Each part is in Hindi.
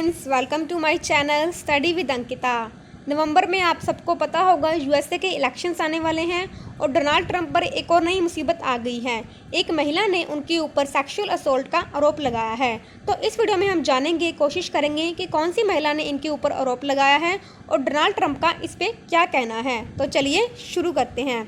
Friends, welcome to my channel study with Ankita. नवंबर में आप सबको पता होगा यूएसए के इलेक्शंस आने वाले हैं और डोनाल्ड ट्रंप पर एक और नई मुसीबत आ गई है। एक महिला ने उनके ऊपर सेक्सुअल असोल्ट का आरोप लगाया है। तो इस वीडियो में हम जानेंगे, कोशिश करेंगे कि कौन सी महिला ने इनके ऊपर आरोप लगाया है और डोनाल्ड ट्रंप का इस पर क्या कहना है। तो चलिए शुरू करते हैं।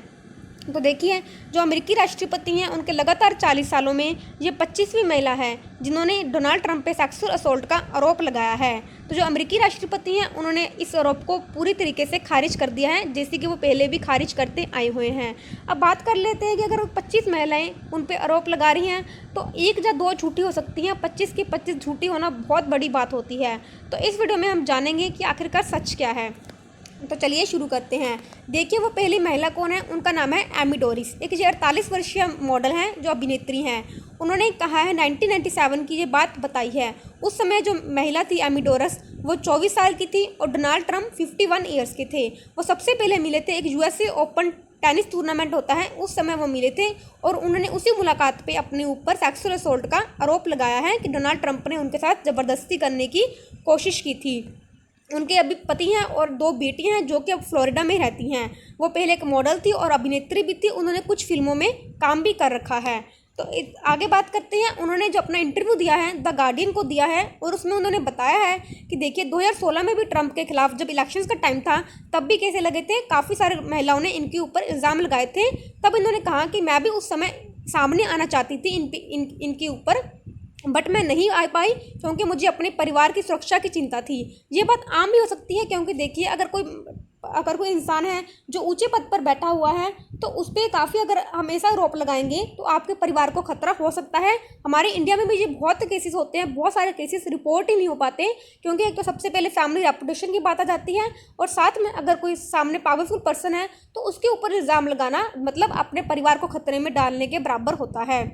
तो देखिए, जो अमेरिकी राष्ट्रपति हैं उनके लगातार 40 सालों में ये 25वीं महिला है जिन्होंने डोनाल्ड ट्रंप पे सेक्सुअल असोल्ट का आरोप लगाया है। तो जो अमेरिकी राष्ट्रपति हैं उन्होंने इस आरोप को पूरी तरीके से खारिज कर दिया है, जैसे कि वो पहले भी खारिज करते आए हुए हैं। अब बात कर लेते हैं कि अगर 25 महिलाएं उन पे आरोप लगा रही हैं तो एक या दो झूठी हो सकती हैं, 25 की 25 झूठी होना बहुत बड़ी बात होती है। तो इस वीडियो में हम जानेंगे कि आखिरकार सच क्या है। तो चलिए शुरू करते हैं। देखिए, वो पहली महिला कौन है, उनका नाम है एमी डोरिस। एक 48 वर्षीय मॉडल हैं जो अभिनेत्री हैं। उन्होंने कहा है 1997 की ये बात बताई है। उस समय जो महिला थी एमी डोरिस, वो 24 साल की थी और डोनाल्ड ट्रंप 51 ईयर्स के थे। वो सबसे पहले मिले थे, एक यूएसए ओपन टेनिस टूर्नामेंट होता है उस समय वो मिले थे और उन्होंने उसी मुलाकात पे अपने ऊपर सेक्सुअल असोल्ट का आरोप लगाया है कि डोनाल्ड ट्रंप ने उनके साथ ज़बरदस्ती करने की कोशिश की थी। उनके अभी पति हैं और दो बेटियां हैं जो कि अब फ्लोरिडा में रहती हैं। वो पहले एक मॉडल थी और अभिनेत्री भी थी। उन्होंने कुछ फिल्मों में काम भी कर रखा है। तो आगे बात करते हैं। उन्होंने जो अपना इंटरव्यू दिया है द गार्डियन को दिया है और उसमें उन्होंने बताया है कि देखिए 2016 में भी ट्रंप के खिलाफ जब इलेक्शंस का टाइम था तब भी कैसे लगे थे, काफ़ी सारे महिलाओं ने इनके ऊपर इल्ज़ाम लगाए थे। तब इन्होंने कहा कि मैं भी उस समय सामने आना चाहती थी इनके ऊपर, बट मैं नहीं आ पाई क्योंकि मुझे अपने परिवार की सुरक्षा की चिंता थी। ये बात आम भी हो सकती है क्योंकि देखिए, अगर कोई इंसान है जो ऊंचे पद पर बैठा हुआ है तो उस पर काफ़ी अगर हमेशा आरोप लगाएंगे तो आपके परिवार को खतरा हो सकता है। हमारे इंडिया में भी ये बहुत केसेस होते हैं, बहुत सारे केसेस रिपोर्ट ही नहीं हो पाते क्योंकि एक तो सबसे पहले फैमिली रेपुटेशन की बात आ जाती है और साथ में अगर कोई सामने पावरफुल पर्सन है तो उसके ऊपर इल्ज़ाम लगाना मतलब अपने परिवार को खतरे में डालने के बराबर होता है।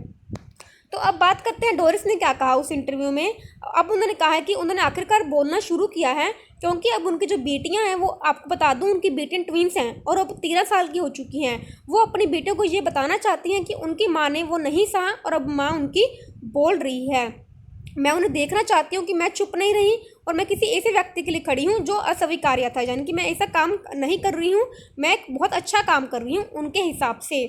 तो अब बात करते हैं डोरिस ने क्या कहा उस इंटरव्यू में। अब उन्होंने कहा है कि उन्होंने आखिरकार बोलना शुरू किया है क्योंकि अब उनकी जो बेटियां हैं, वो आपको बता दूं उनकी बेटियां ट्विंस हैं और अब 13 साल की हो चुकी हैं। वो अपनी बेटियों को ये बताना चाहती हैं कि उनकी माँ ने वो नहीं सहा और अब माँ उनकी बोल रही है। मैं उन्हें देखना चाहती हूँ कि मैं चुप नहीं रही और मैं किसी ऐसे व्यक्ति के लिए खड़ी हूँ जो अस्वीकार्य था, यानी कि मैं ऐसा काम नहीं कर रही हूँ, मैं एक बहुत अच्छा काम कर रही हूँ उनके हिसाब से।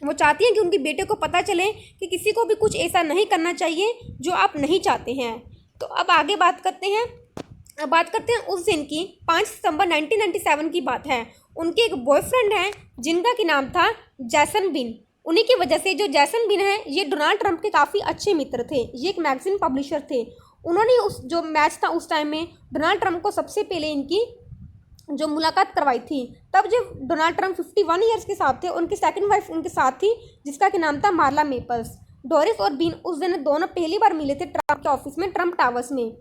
वो चाहती हैं कि उनकी बेटे को पता चले कि किसी को भी कुछ ऐसा नहीं करना चाहिए जो आप नहीं चाहते हैं। तो अब आगे बात करते हैं। अब बात करते हैं उस दिन की, 5 सितंबर 1997 की बात है। उनके एक बॉयफ्रेंड हैं जिनका की नाम था जैसन बिन। उन्हीं की वजह से जो जैसन बिन है ये डोनाल्ड ट्रंप के काफ़ी अच्छे मित्र थे। ये एक मैगजीन पब्लिशर थे। उन्होंने उस जो मैच था उस टाइम में डोनाल्ड ट्रंप को सबसे पहले इनकी जो मुलाकात करवाई थी। तब जब डोनाल्ड ट्रंप 51 ईयर्स के साथ थे, उनकी सेकंड वाइफ उनके साथ थी जिसका कि नाम था मार्ला मेपल्स। डोरिस और बीन उस दिन दोनों पहली बार मिले थे ट्रंप के ऑफिस में, ट्रंप टावर्स में।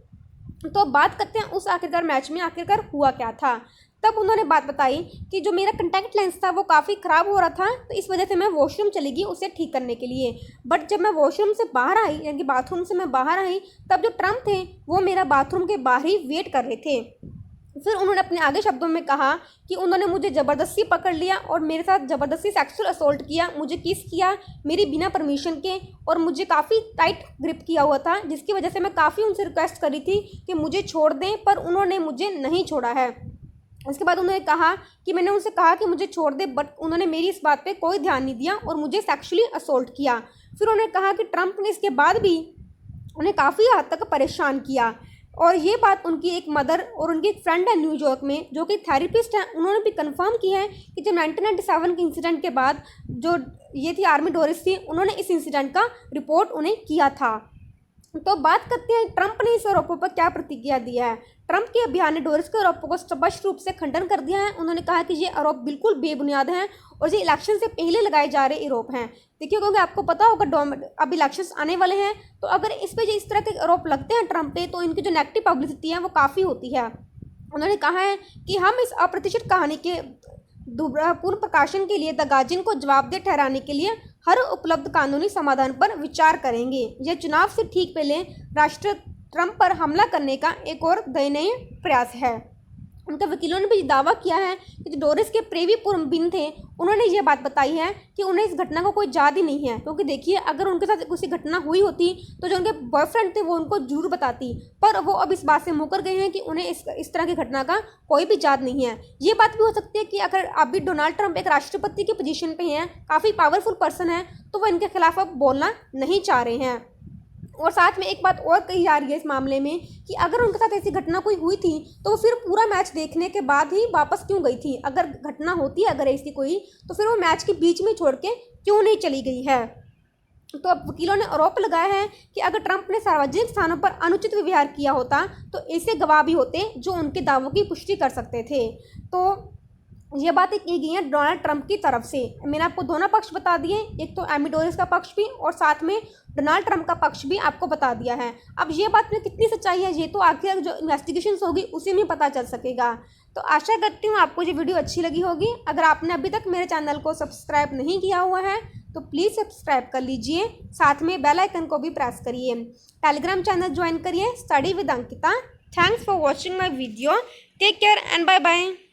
तो बात करते हैं उस आखिरकार मैच में आखिरकार हुआ क्या था। तब उन्होंने बात बताई कि जो मेरा कंटैक्ट लेंस था वो काफ़ी ख़राब हो रहा था, तो इस वजह से मैं वॉशरूम चली गई उसे ठीक करने के लिए। बट जब मैं वॉशरूम से बाहर आई, यानी कि बाथरूम से मैं बाहर आई, तब जो ट्रंप थे वो मेरा बाथरूम के बाहर ही वेट कर रहे थे। फिर उन्होंने अपने आगे शब्दों में कहा कि उन्होंने मुझे ज़बरदस्ती पकड़ लिया और मेरे साथ ज़बरदस्ती सेक्सुअल असोल्ट किया, मुझे किस किया मेरी बिना परमिशन के और मुझे काफ़ी टाइट ग्रिप किया हुआ था, जिसकी वजह से मैं काफ़ी उनसे रिक्वेस्ट करी थी कि मुझे छोड़ दें, पर उन्होंने मुझे नहीं छोड़ा है। उसके बाद उन्होंने कहा कि मैंने उनसे कहा कि मुझे छोड़ दे, बट उन्होंने मेरी इस बात पर कोई ध्यान नहीं दिया और मुझे सेक्शुअली असोल्ट किया। फिर उन्होंने कहा कि ट्रंप ने इसके बाद भी उन्हें काफ़ी हद तक परेशान किया। और ये बात उनकी एक मदर और उनकी एक फ्रेंड है न्यूयॉर्क में जो कि थेरेपिस्ट हैं, उन्होंने भी कंफर्म किया है कि जब 1997 के इंसिडेंट के बाद जो ये थी आर्मी डोरिस थी, उन्होंने इस इंसिडेंट का रिपोर्ट उन्हें किया था। तो बात करते हैं ट्रंप ने इस आरोपों पर क्या प्रतिक्रिया दिया है। ट्रंप के अभियान ने डोरिस के आरोपों को स्पष्ट रूप से खंडन कर दिया है। उन्होंने कहा कि ये आरोप बिल्कुल बेबुनियाद हैं और ये इलेक्शन से पहले लगाए जा रहे आरोप हैं। देखिए, क्योंकि आपको पता होगा अब इलेक्शंस आने वाले हैं, तो अगर इस पे इस तरह के आरोप लगते हैं ट्रंप पे तो इनकी जो नेगेटिव पब्लिसिटी है वो काफ़ी होती है। उन्होंने कहा है कि हम इस अप्रत्याशित कहानी के पूर्ण प्रकाशन के लिए द गार्जियन को जवाबदेह ठहराने के लिए हर उपलब्ध कानूनी समाधान पर विचार करेंगे। यह चुनाव से ठीक पहले राष्ट्र ट्रंप पर हमला करने का एक और दयनीय प्रयास है। उनके वकीलों ने भी दावा किया है कि जो डोरिस के प्रेवी बिन थे, उन्होंने ये बात बताई है कि उन्हें इस घटना का कोई याद ही नहीं है, क्योंकि देखिए अगर उनके साथ किसी घटना हुई होती तो जो उनके बॉयफ्रेंड थे वो उनको जरूर बताती, पर वो अब इस बात से मुकर गए हैं कि उन्हें इस तरह की घटना का कोई भी याद नहीं है। ये बात भी हो सकती है कि अगर अभी डोनाल्ड ट्रंप एक राष्ट्रपति की पोजीशन पे हैं, काफ़ी पावरफुल पर्सन है, तो वो इनके खिलाफ अब बोलना नहीं चाह रहे हैं। और साथ में एक बात और कही जा रही है इस मामले में कि अगर उनके साथ ऐसी घटना कोई हुई थी तो वो फिर पूरा मैच देखने के बाद ही वापस क्यों गई थी। अगर घटना होती है अगर ऐसी कोई, तो फिर वो मैच के बीच में छोड़ के क्यों नहीं चली गई है। तो अब वकीलों ने आरोप लगाया है कि अगर ट्रंप ने सार्वजनिक स्थानों पर अनुचित व्यवहार किया होता तो ऐसे गवाह भी होते जो उनके दावों की पुष्टि कर सकते थे। तो ये बातें की गई हैं डोनाल्ड ट्रंप की तरफ से। मैंने आपको दोनों पक्ष बता दिए, एक तो एमी डोरिस का पक्ष भी और साथ में डोनाल्ड ट्रंप का पक्ष भी आपको बता दिया है। अब ये बात में कितनी सच्चाई है ये तो आखिर जो इन्वेस्टिगेशन होगी उसी में पता चल सकेगा। तो आशा करती हूँ आपको ये वीडियो अच्छी लगी होगी। अगर आपने अभी तक मेरे चैनल को सब्सक्राइब नहीं किया हुआ है तो प्लीज़ सब्सक्राइब कर लीजिए, साथ में बेल आइकन को भी प्रेस करिए। टेलीग्राम चैनल ज्वाइन करिए, study with Ankita. Thanks for watching my video. Take care and bye bye.